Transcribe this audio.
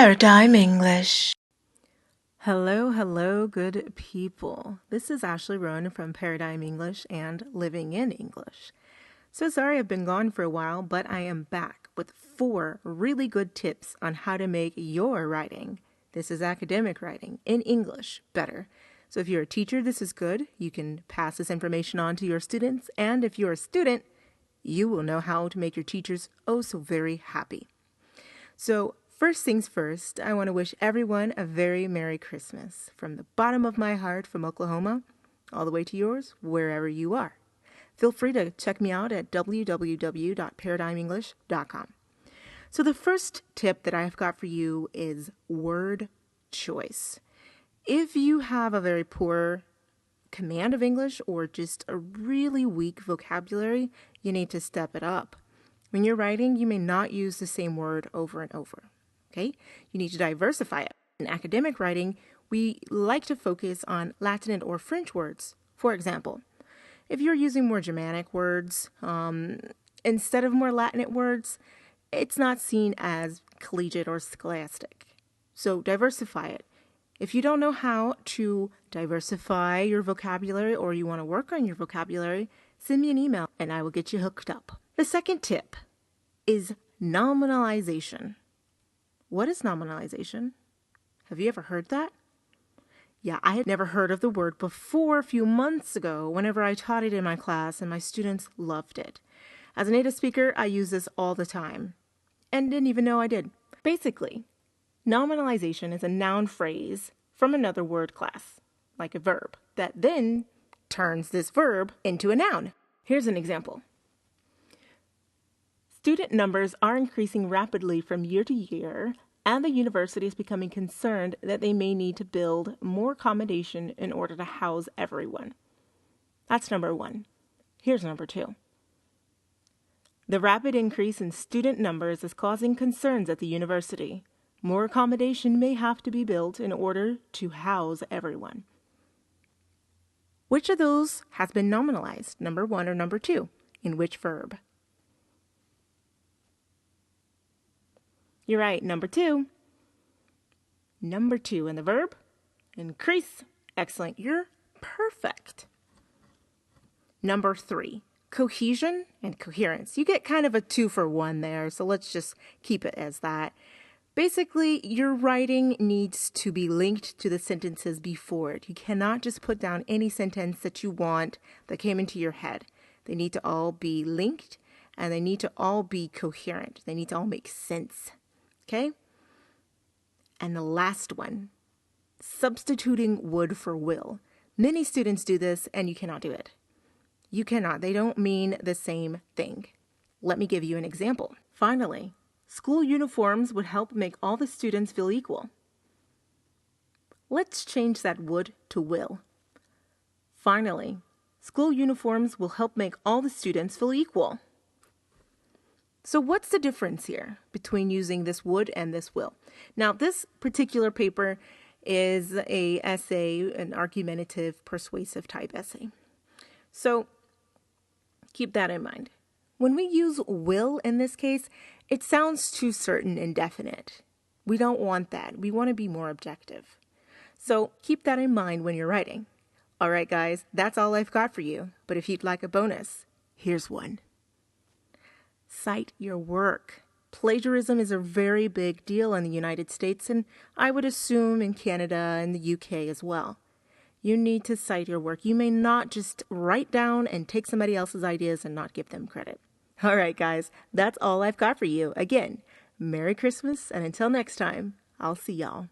Paradigm English. Hello, good people. This is Ashley Rowan from Paradigm English and Living in English. So sorry I've been gone for a while, but I am back with 4 really good tips on how to make your writing, this is academic writing, in English better. So if you're a teacher, this is good. You can pass this information on to your students, and if you're a student, you will know how to make your teachers oh so very happy. So first things first, I want to wish everyone a very Merry Christmas from the bottom of my heart from Oklahoma all the way to yours, wherever you are. Feel free to check me out at www.paradigmenglish.com. So the first tip that I've got for you is word choice. If you have a very poor command of English or just a really weak vocabulary, you need to step it up. When you're writing, you may not use the same word over and over. Okay? You need to diversify it. In academic writing, we like to focus on Latin or French words. For example, if you're using more Germanic words instead of more Latin words, it's not seen as collegiate or scholastic. So diversify it. If you don't know how to diversify your vocabulary or you want to work on your vocabulary, send me an email and I will get you hooked up. The second tip is nominalization. What is nominalization? Have you ever heard that? Yeah, I had never heard of the word before a few months ago whenever I taught it in my class and my students loved it. As a native speaker, I use this all the time and didn't even know I did. Basically, nominalization is a noun phrase from another word class, like a verb, that then turns this verb into a noun. Here's an example. Student numbers are increasing rapidly from year to year, and the university is becoming concerned that they may need to build more accommodation in order to house everyone. That's number 1. Here's number 2. The rapid increase in student numbers is causing concerns at the university. More accommodation may have to be built in order to house everyone. Which of those has been nominalized, number 1 or number 2? In which verb? You're right, number 2. Number 2 in the verb, increase. Excellent, you're perfect. Number 3, cohesion and coherence. You get kind of a 2 for 1 there, so let's just keep it as that. Basically, your writing needs to be linked to the sentences before it. You cannot just put down any sentence that you want that came into your head. They need to all be linked, and they need to all be coherent. They need to all make sense. Okay? And the last one, substituting would for will. Many students do this, and you cannot do it. You cannot. They don't mean the same thing. Let me give you an example. Finally, school uniforms would help make all the students feel equal. Let's change that would to will. Finally, school uniforms will help make all the students feel equal. So what's the difference here between using this would and this will? Now, this particular paper is an essay, an argumentative, persuasive type essay. So keep that in mind. When we use will in this case, it sounds too certain and definite. We don't want that. We want to be more objective. So keep that in mind when you're writing. All right, guys, that's all I've got for you. But if you'd like a bonus, here's one. Cite your work. Plagiarism is a very big deal in the United States, and I would assume in Canada and the UK as well. You need to cite your work. You may not just write down and take somebody else's ideas and not give them credit. All right, guys, that's all I've got for you. Again, Merry Christmas, and until next time, I'll see y'all.